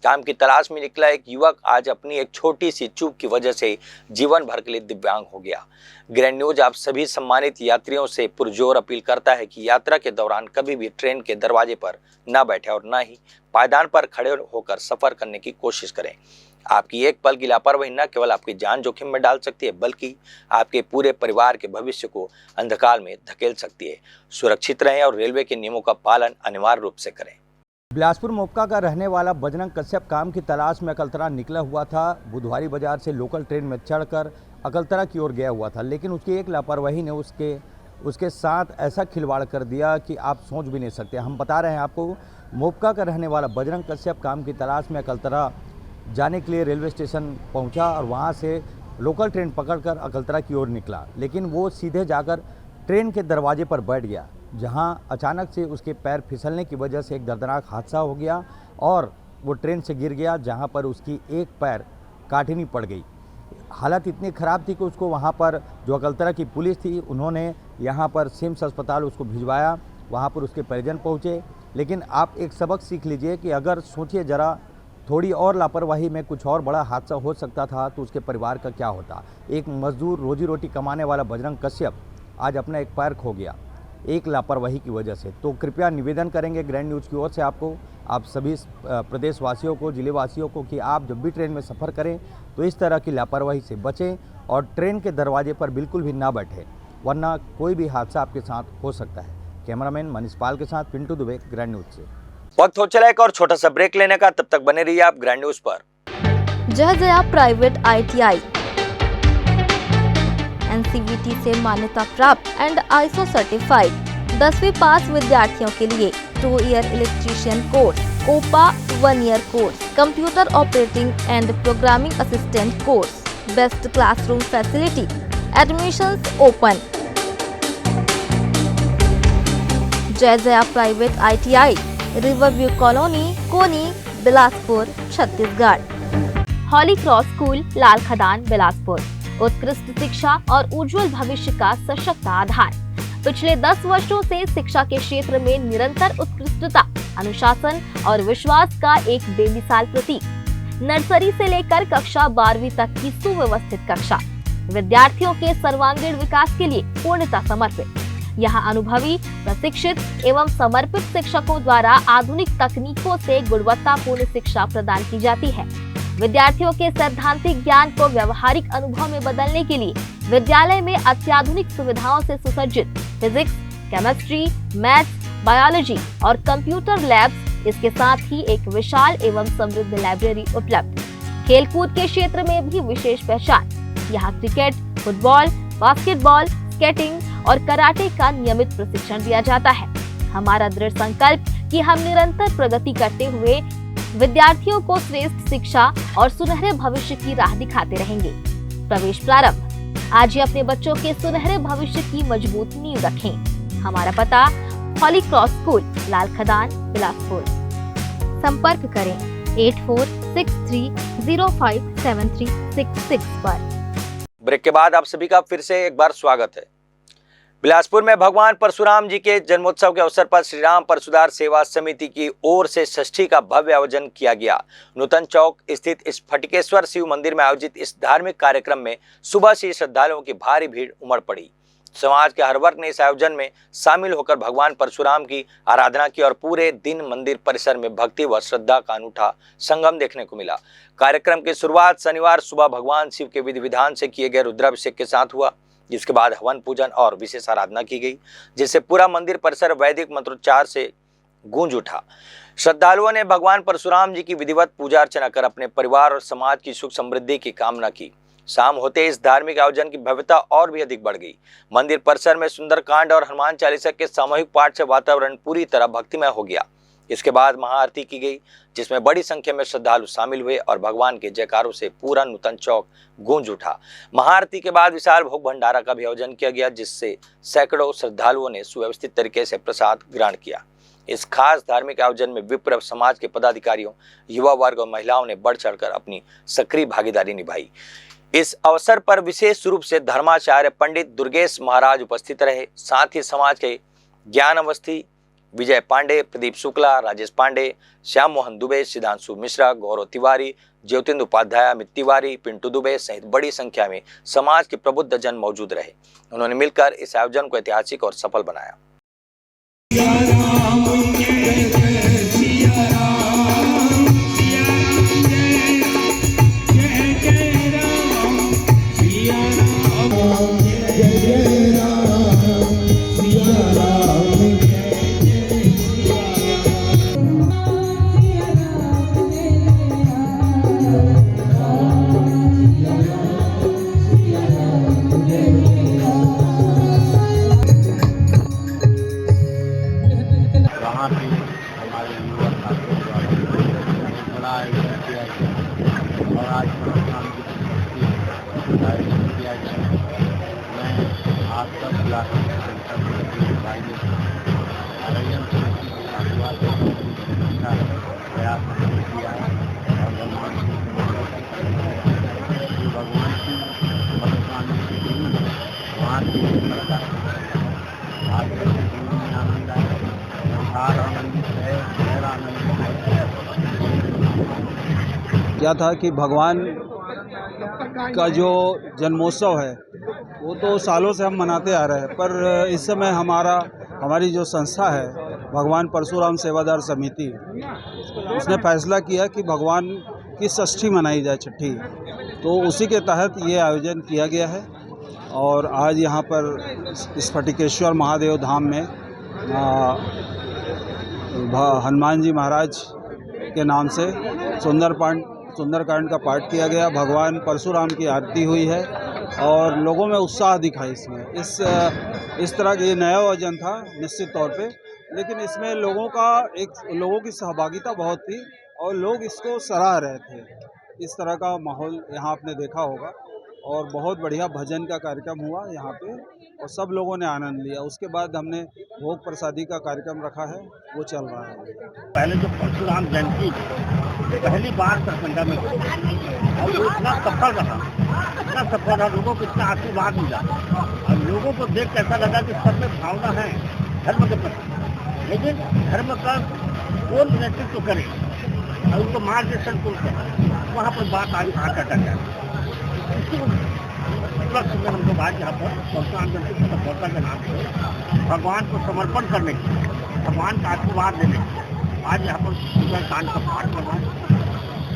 काम की तलाश में निकला एक युवक आज अपनी एक छोटी सी चूक की वजह से जीवन भर के लिए दिव्यांग हो गया। ग्रैंड न्यूज आप सभी सम्मानित यात्रियों से पुरजोर अपील करता है कि यात्रा के दौरान कभी भी ट्रेन के दरवाजे पर न बैठे और न ही पायदान पर खड़े होकर सफर करने की कोशिश करें। आपकी एक पल की लापरवाही न केवल आपकी जान जोखिम में डाल सकती है बल्कि आपके पूरे परिवार के भविष्य को अंधकार में धकेल सकती है। सुरक्षित रहें और रेलवे के नियमों का पालन अनिवार्य रूप से करें। बिलासपुर मोपका का रहने वाला बजरंग कश्यप काम की तलाश में अकलतरा निकला हुआ था। बुधवारी बाजार से लोकल ट्रेन में चढ़कर अकलतरा की ओर गया हुआ था लेकिन उसकी एक लापरवाही ने उसके साथ ऐसा खिलवाड़ कर दिया कि आप सोच भी नहीं सकते। हम बता रहे हैं आपको, मोपका का रहने वाला बजरंग कश्यप काम की तलाश में अकलतरा जाने के लिए रेलवे स्टेशन पहुंचा और वहां से लोकल ट्रेन पकड़कर अकलतरा की ओर निकला लेकिन वो सीधे जाकर ट्रेन के दरवाजे पर बैठ गया जहां अचानक से उसके पैर फिसलने की वजह से एक दर्दनाक हादसा हो गया और वो ट्रेन से गिर गया जहां पर उसकी एक पैर काटनी पड़ गई। हालत इतनी ख़राब थी कि उसको वहां पर जो अकलतरा की पुलिस थी उन्होंने यहां पर सिम्स अस्पताल उसको भिजवाया। वहां पर उसके परिजन पहुंचे लेकिन आप एक सबक सीख लीजिए कि अगर सोचिए ज़रा थोड़ी और लापरवाही में कुछ और बड़ा हादसा हो सकता था तो उसके परिवार का क्या होता। एक मजदूर रोजी रोटी कमाने वाला बजरंग कश्यप आज अपना एक पैर खो गया एक लापरवाही की वजह से। तो कृपया निवेदन करेंगे ग्रैंड न्यूज़ की ओर से आप सभी प्रदेशवासियों को, जिलेवासियों को कि आप जब भी ट्रेन में सफ़र करें तो इस तरह की लापरवाही से बचें और ट्रेन के दरवाजे पर बिल्कुल भी ना बैठें वरना कोई भी हादसा आपके साथ हो सकता है। कैमरामैन मनीष पाल के साथ पिंटू दुबे, ग्रैंड न्यूज़ से। वक्त हो चला एक और छोटा सा ब्रेक लेने का, तब तक बने रहिए आप ग्रैंड न्यूज़ पर। जहजया प्राइवेट ITI NCVT से मान्यता प्राप्त एंड ISO सर्टिफाइड 10वीं पास विद्यार्थियों के लिए 2 year electrician course, OPA 1 year course, computer operating and programming assistant course, best classroom facility, admissions open. जहजया private ITI, Riverview Colony, Koni, Bilaspur, Chhattisgarh. Holy Cross School, Lal Khadan, Bilaspur. उत्कृष्ट शिक्षा और उज्जवल भविष्य का सशक्त आधार। पिछले 10 वर्षों से शिक्षा के क्षेत्र में निरंतर उत्कृष्टता, अनुशासन और विश्वास का एक बेमिसाल प्रतीक। नर्सरी से लेकर कक्षा 12वीं तक की सुव्यवस्थित कक्षा, विद्यार्थियों के सर्वांगीण विकास के लिए पूर्णतः समर्पित। यहाँ अनुभवी, प्रशिक्षित एवं समर्पित शिक्षकों द्वारा आधुनिक तकनीकों से गुणवत्तापूर्ण शिक्षा प्रदान की जाती है। विद्यार्थियों के सैद्धांतिक ज्ञान को व्यवहारिक अनुभव में बदलने के लिए विद्यालय में अत्याधुनिक सुविधाओं से सुसज्जित फिजिक्स, केमिस्ट्री, मैथ्स, बायोलॉजी और कंप्यूटर लैब्स, इसके साथ ही एक विशाल एवं समृद्ध लाइब्रेरी उपलब्ध। खेलकूद के क्षेत्र में भी विशेष पहचान। यहाँ क्रिकेट, फुटबॉल, बास्केटबॉल, स्केटिंग और कराटे का नियमित प्रशिक्षण दिया जाता है। हमारा दृढ़ संकल्प कि हम निरंतर प्रगति करते हुए विद्यार्थियों को श्रेष्ठ शिक्षा और सुनहरे भविष्य की राह दिखाते रहेंगे। प्रवेश प्रारंभ। आज ही अपने बच्चों के सुनहरे भविष्य की मजबूत नींव रखें। हमारा पता हॉली क्रॉस स्कूल, लाल खदान, बिलासपुर। संपर्क करें 8463057366 पर। ब्रेक के बाद आप सभी का फिर से एक बार स्वागत है। बिलासपुर में भगवान परशुराम जी के जन्मोत्सव के अवसर पर श्री राम परशुदार सेवा समिति की ओर से षष्ठी का भव्य आयोजन किया गया। नूतन चौक स्थित स्फटिकेश्वर शिव मंदिर में आयोजित इस धार्मिक कार्यक्रम में सुबह से श्रद्धालुओं की भारी भीड़ उमड़ पड़ी। समाज के हर वर्ग ने इस आयोजन में शामिल होकर भगवान परशुराम की आराधना की और पूरे दिन मंदिर परिसर में भक्ति व श्रद्धा का अनूठा संगम देखने को मिला। कार्यक्रम की शुरुआत शनिवार सुबह भगवान शिव के विधि विधान से किए गए रुद्राभिषेक के साथ हुआ, जिसके बाद हवन पूजन और विशेष आराधना की गई, जिससे पूरा मंदिर परिसर वैदिक मंत्रोच्चार से गूंज उठा। श्रद्धालुओं ने भगवान परशुराम जी की विधिवत पूजा अर्चना कर अपने परिवार और समाज की सुख समृद्धि की कामना की। शाम होते इस धार्मिक आयोजन की भव्यता और भी अधिक बढ़ गई। मंदिर परिसर में सुंदरकांड और हनुमान चालीसा के सामूहिक पाठ से वातावरण पूरी तरह भक्तिमय हो गया। इसके बाद महाआरती की गई, जिसमें बड़ी संख्या में श्रद्धालु शामिल हुए और भगवान के जयकारों से पूरा नूतन चौक गूंज उठा। महाआरती के बाद विशाल भोग भंडारा का भी आयोजन किया गया, जिससे सैकड़ों श्रद्धालुओं ने सुव्यवस्थित तरीके से प्रसाद ग्रहण किया। इस खास धार्मिक आयोजन में विप्र समाज के पदाधिकारियों, युवा वर्ग और महिलाओं ने बढ़ चढ़कर अपनी सक्रिय भागीदारी निभाई। इस अवसर पर विशेष रूप से धर्माचार्य पंडित दुर्गेश महाराज उपस्थित रहे। साथ ही समाज के ज्ञान अवस्थी, विजय पांडे, प्रदीप शुक्ला, राजेश पांडे, श्याम मोहन दुबे, सिद्धांशु मिश्रा, गौरव तिवारी, ज्योतिंद्र उपाध्याय, अमित तिवारी, पिंटू दुबे सहित बड़ी संख्या में समाज के प्रबुद्ध जन मौजूद रहे। उन्होंने मिलकर इस आयोजन को ऐतिहासिक और सफल बनाया। क्या था कि भगवान का जो जन्मोत्सव है वो तो सालों से हम मनाते आ रहे हैं, पर इस समय हमारी जो संस्था है भगवान परशुराम सेवादार समिति, उसने फैसला किया कि भगवान की षष्ठी मनाई जाए, छठी। तो उसी के तहत ये आयोजन किया गया है। और आज यहाँ पर स्फटिकेश्वर महादेव धाम में हनुमान जी महाराज के नाम से सुंदरकांड का पाठ किया गया। भगवान परशुराम की आरती हुई है और लोगों में उत्साह दिखा इसमें। इस तरह का ये नया आयोजन था निश्चित तौर पे, लेकिन इसमें लोगों की सहभागिता बहुत थी और लोग इसको सराह रहे थे। इस तरह का माहौल यहाँ आपने देखा होगा और बहुत बढ़िया भजन का कार्यक्रम हुआ यहाँ पे और सब लोगों ने आनंद लिया। उसके बाद हमने भोग प्रसादी का कार्यक्रम रखा है, वो चल रहा है। पहले जो परशुराम जयंती पहली बार सरकंडा में और वो इतना सफल रहा, लोगों को इतना आशीर्वाद मिला और लोगों को देख के ऐसा लगा कि सब में भावना है धर्म के प्रति, लेकिन धर्म का कौन नेतृत्व करे और उनको मार्गदर्शन कौन करे, वहाँ पर बात आगे आकर उपलक्ष्य में हम लोग आज यहाँ पर परशुराम जयंती की सफलता के नाम से भगवान को समर्पण करने के लिए, भगवान का आशीर्वाद देने के लिए आज यहाँ पर सुंदरकांड का पाठ करवाएं।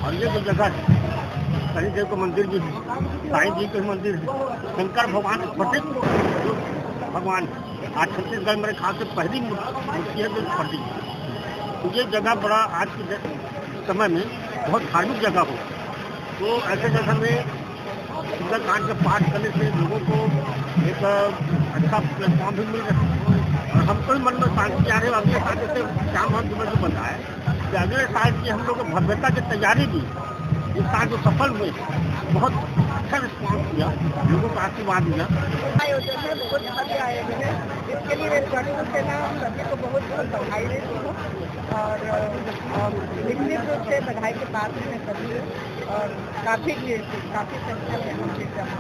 और ये जो जगह है, शनि देव का मंदिर भी है, साईं जी के मंदिर है, शंकर भगवान प्रतीक जो भगवान आज छत्तीसगढ़ मेरे ख्याल से पहली मूर्ति है जो प्रतीक है। तो ये जगह बड़ा आज के समय में बहुत धार्मिक जगह हो, तो ऐसे जगह में सुंदरकांड के पाठ करने से लोगों को एक अच्छा प्लेटफॉर्म भी मिल रहा है। और हमको भी मन में शांति आ रही है। अगले साल जैसे श्याम भाव दिवस जो बन रहा है कि अगले साल की हम लोग भव्यता की तैयारी भी इस साल जो सफल हुए बहुत अच्छा रिस्पॉन्स किया, लोगों का आशीर्वाद दिया। आयोजन है, बहुत भव्य आयोजन है। इसके लिए मेरे डॉक्टर से नाम सभी को बहुत बहुत बधाई देती हूँ और निश्चित रूप से बधाई के बाद में सभी और काफ़ी संख्या में हम लोग जमा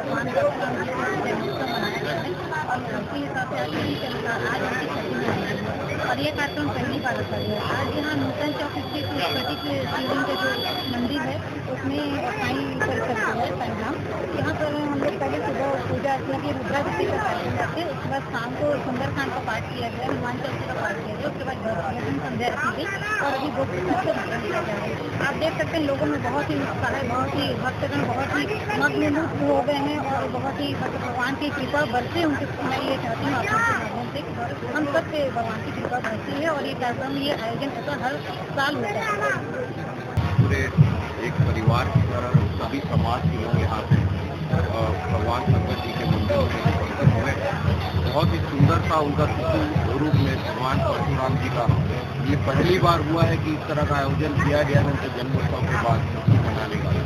भगवान का जन्मोत्सव मनाया गया है और उसके हिसाब से और ये कार्यक्रम पहली बार होता है। आज यहाँ नूतन चौक स्थित प्रतीक शिवलिंग के जो मंदिर है उसमें साईं परिसर जो है परिणाम, यहाँ पर हम लोग पहले सुबह पूजा अर्चना की रुद्राभिषेक का कार्यक्रम करते हैं। उसके बाद शाम को सुंदरकांड का पाठ किया गया, हनुमान चालीसा का पाठ किया गया, उसके बाद भजन संध्या रखी गई और अभी भोग प्रसाद का वितरण किया जा रहा है। आप देख सकते हैं लोगों में बहुत ही उत्साह है, बहुत ही भक्तगण बहुत ही मग्नमुग्ध हो गए हैं और बहुत ही भगवान की कृपा बरसे उनके। मैं ये चाहती हूँ आप सबके माध्यम से हम सब पे भगवान की कृपा बरसी है और ये कार्यक्रम ये आयोजन ऐसा हर साल होता है। पूरे एक परिवार की तरह सभी समाज के लोग यहाँ पे भगवान शंकर जी के मंदिर में उपस्थित हुए। बहुत ही सुंदर सा उनका रूप में भगवान परशुराम जी का ये पहली बार हुआ है कि इस तरह का आयोजन किया गया है उनके जन्मोत्सव के बाद मनाने का।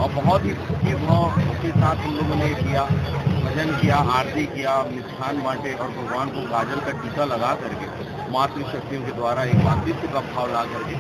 और बहुत ही खुशी भाव के साथ हम लोगों ने किया, भजन किया, आरती किया, मिष्ठान बांटे और भगवान को गाजर का टीका लगा करके मातृशक्तियों के द्वारा एक मातृत्व का भाव ला करके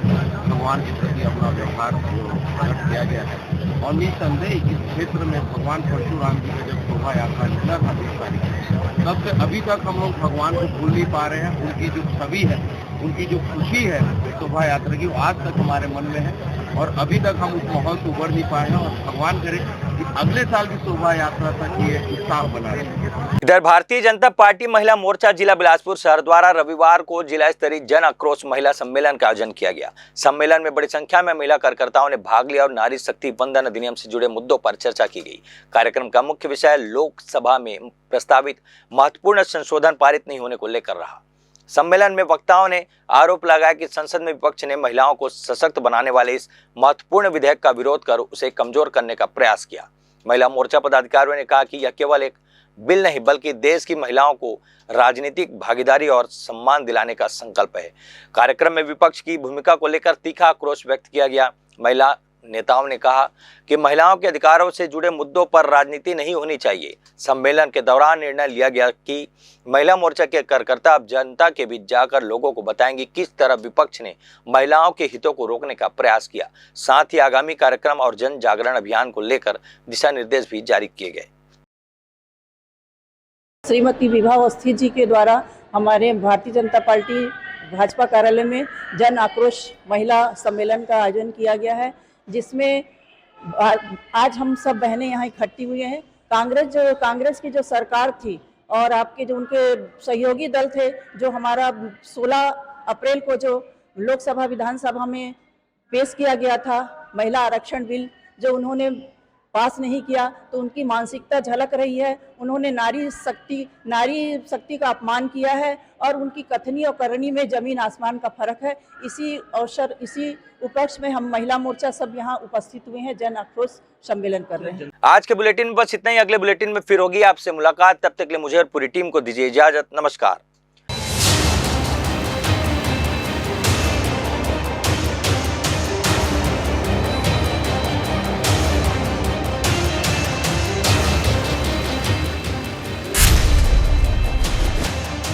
भगवान के प्रति अपना व्यवहार प्रकट किया गया है। और निसंदेह इस क्षेत्र में भगवान परशुराम जी का जब शोभा यात्रा निकला था 20 तारीख को, तब से अभी तक हम लोग भगवान को भूल नहीं पा रहे हैं। उनकी जो छवि है, उनकी जो खुशी है शोभा यात्रा की, वो आज तक हमारे मन में है और अभी तक हम उस माहौल से उबर नहीं पाए हैं। और भगवान करे कि अगले साल की शोभा यात्रा तक ये उत्साह बना रहे। इधर भारतीय जनता पार्टी महिला मोर्चा जिला बिलासपुर शहर द्वारा रविवार को जिला स्तरीय जन आक्रोश महिला सम्मेलन का आयोजन किया गया। सम्मेलन में बड़ी संख्या में महिला कार्यकर्ताओं ने भाग लिया और नारी शक्ति वंदन अधिनियम से जुड़े मुद्दों पर चर्चा की गई। कार्यक्रम का मुख्य विषय लोकसभा में प्रस्तावित महत्वपूर्ण संशोधन पारित नहीं होने को लेकर रहा। सम्मेलन में वक्ताओं ने आरोप लगाया कि संसद में विपक्ष ने महिलाओं को सशक्त बनाने वाले इस महत्वपूर्ण विधेयक का विरोध कर उसे कमजोर करने का प्रयास किया। महिला मोर्चा पदाधिकारियों ने कहा कि यह केवल एक बिल नहीं बल्कि देश की महिलाओं को राजनीतिक भागीदारी और सम्मान दिलाने का संकल्प है। कार्यक्रम में विपक्ष की भूमिका को लेकर तीखा आक्रोश व्यक्त किया गया। महिला नेताओं ने कहा कि महिलाओं के अधिकारों से जुड़े मुद्दों पर राजनीति नहीं होनी चाहिए। सम्मेलन के दौरान निर्णय लिया गया कि महिला मोर्चा के कार्यकर्ता अब जनता के बीच जाकर लोगों को बताएंगे किस तरह विपक्ष ने महिलाओं के हितों को रोकने का प्रयास किया। साथ ही आगामी कार्यक्रम और जन जागरण अभियान को लेकर दिशा निर्देश भी जारी किए गए। श्रीमती विभा अवस्थी जी के द्वारा हमारे भारतीय जनता पार्टी भाजपा कार्यालय में जन आक्रोश महिला सम्मेलन का आयोजन किया गया है, जिसमें आज हम सब बहनें यहाँ इकट्ठी हुई हैं। कांग्रेस की जो सरकार थी और आपके जो उनके सहयोगी दल थे, जो हमारा 16 अप्रैल को जो लोकसभा विधानसभा में पेश किया गया था महिला आरक्षण बिल, जो उन्होंने पास नहीं किया, तो उनकी मानसिकता झलक रही है। उन्होंने नारी शक्ति का अपमान किया है और उनकी कथनी और करनी में जमीन आसमान का फर्क है। इसी उपलक्ष्य में हम महिला मोर्चा सब यहाँ उपस्थित हुए हैं, जन आक्रोश सम्मेलन कर रहे हैं। आज के बुलेटिन में बस इतना ही। अगले बुलेटिन में फिर होगी आपसे मुलाकात। तब तक के लिए मुझे और पूरी टीम को दीजिए इजाजत। नमस्कार।